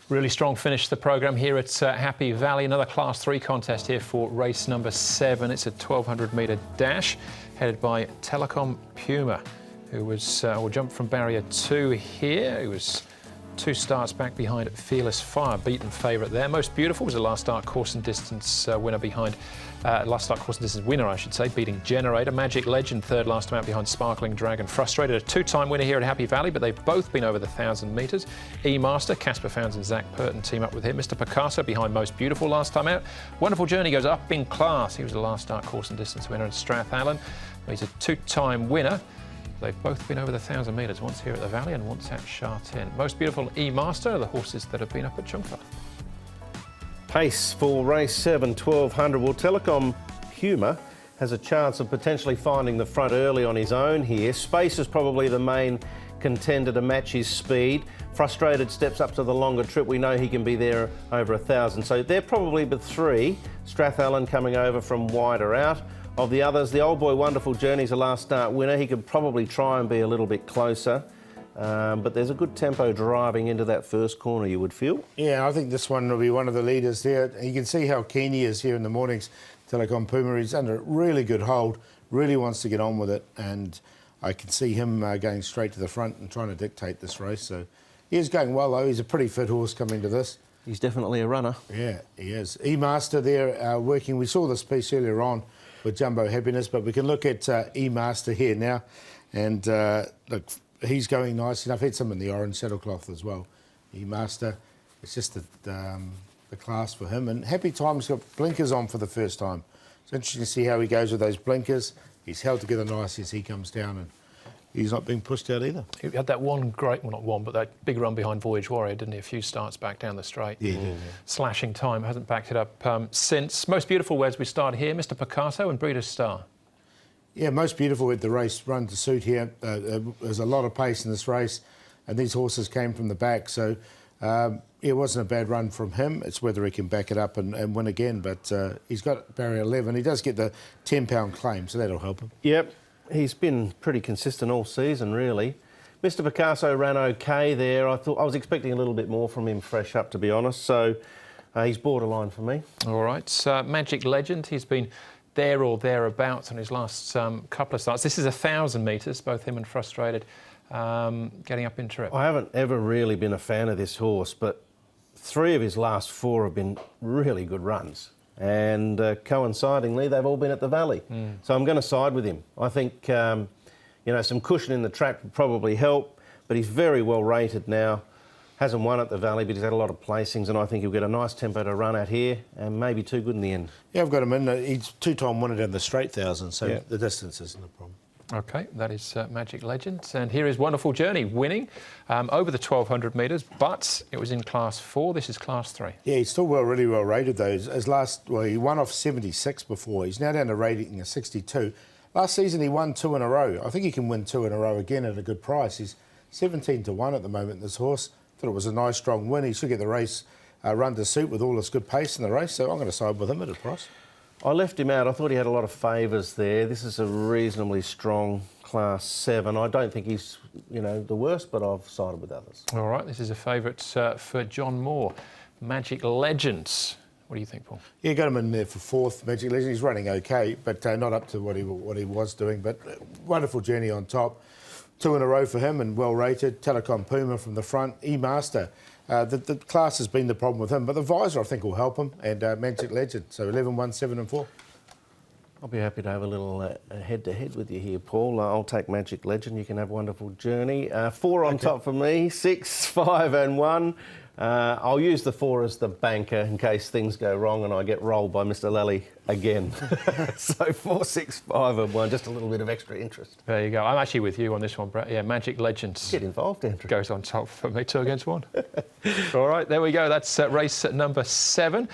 Really strong finish to the programme here at Happy Valley. Another Class 3 contest here for race number 7. It's a 1,200-metre dash headed by Telecom Puma, who will jump from barrier 2 here. He was 2 starts back behind Fearless Fire, beaten favourite there. Most Beautiful was the last start course and distance winner behind, last start course and distance winner, I should say, beating Generator. Magic Legend, third last time out behind Sparkling Dragon. Frustrated, a 2-time winner here at Happy Valley, but they've both been over the 1,000 metres. E-Master, Casper Founds and Zach Purton team up with him. Mr. Picasso behind Most Beautiful last time out. Wonderful Journey goes up in class. He was the last start course and distance winner. And Strathallan, he's a 2-time winner. They've both been over the 1,000 metres, once here at the Valley and once at Sha-Tin. Most Beautiful E-Master are the horses that have been up at Chungfa. Pace for race 7, 1,200. Well, Telecom Puma has a chance of potentially finding the front early on his own here. Space is probably the main contender to match his speed. Frustrated steps up to the longer trip. We know he can be there over 1,000. So they're probably the 3. Strathallan coming over from wider out. Of the others, the Old Boy Wonderful Journey's a last start winner. He could probably try and be a little bit closer. But there's a good tempo driving into that first corner, you would feel. Yeah, I think this one will be one of the leaders there. You can see how keen he is here in the mornings. Telecom Puma, he's under a really good hold, really wants to get on with it, and I can see him going straight to the front and trying to dictate this race. So he is going well, though. He's a pretty fit horse coming to this. He's definitely a runner. Yeah, he is. E-Master there working. We saw this piece earlier on with Jumbo Happiness, but we can look at E-Master here now, and look, he's going nice enough. Had some in the orange saddlecloth as well. E-Master, it's just the class for him. And Happy Time's got blinkers on for the first time. It's interesting to see how he goes with those blinkers. He's held together nice as he comes down, and he's not being pushed out either. He had that one great, well, not one, but that big run behind Voyage Warrior, didn't he? A few starts back down the straight. Yeah, he did, yeah. Slashing time, hasn't backed it up since. Most Beautiful, as we start here, Mr. Picasso and Breeders' Star. Yeah, Most Beautiful with the race run to suit here. There's a lot of pace in this race, and these horses came from the back, so it wasn't a bad run from him. It's whether he can back it up and win again, but he's got barrier 11. He does get the 10-pound claim, so that'll help him. Yep, he's been pretty consistent all season, really. Mr. Picasso ran okay there. I was expecting a little bit more from him fresh up, to be honest, so he's borderline for me. All right, Magic Legend, he's been there or thereabouts on his last couple of starts. This is 1,000 metres, both him and Frustrated getting up in trip. I haven't ever really been a fan of this horse, but 3 of his last 4 have been really good runs. And coincidingly, they've all been at the Valley. So I'm going to side with him. I think, you know, some cushion in the track would probably help, but he's very well rated now. Hasn't won at the Valley, but he's had a lot of placings, and I think he'll get a nice tempo to run out here and maybe too good in the end. Yeah, I've got him in. He's 2-time winner down the straight 1,000, so yeah, the distance isn't a problem. OK, that is Magic Legend. And here is Wonderful Journey, winning over the 1,200 metres, but it was in Class 4. This is Class 3. Yeah, he's still really well rated, though. His last, well, he won off 76 before. He's now down to rating a 62. Last season, he won 2 in a row. I think he can win 2 in a row again at a good price. He's 17-1 at the moment, this horse. Thought it was a nice, strong win. He should get the race run to suit with all this good pace in the race, so I'm going to side with him at a price. I left him out. I thought he had a lot of favours there. This is a reasonably strong Class 7. I don't think he's, you know, the worst, but I've sided with others. All right, this is a favourite for John Moore. Magic Legends. What do you think, Paul? Yeah, got him in there for 4th, Magic Legend. He's running OK, but not up to what he was doing. But Wonderful Journey on top. 2 in a row for him and well rated. Telecom Puma from the front. E-Master. The class has been the problem with him, but the visor I think will help him, and Magic Legend. So 11, 1, 7 and 4. I'll be happy to have a little head-to-head with you here, Paul. I'll take Magic Legend. You can have Wonderful Journey. 4 on top for me. 6, 5 and 1. I'll use the 4 as the banker in case things go wrong and I get rolled by Mr. Lally again. So 4, 6, 5 and 1, just a little bit of extra interest. There you go. I'm actually with you on this one, Brett. Yeah, Magic Legends. Get involved, Andrew. Goes on top for me, 2 against 1. All right, there we go. That's race number 7.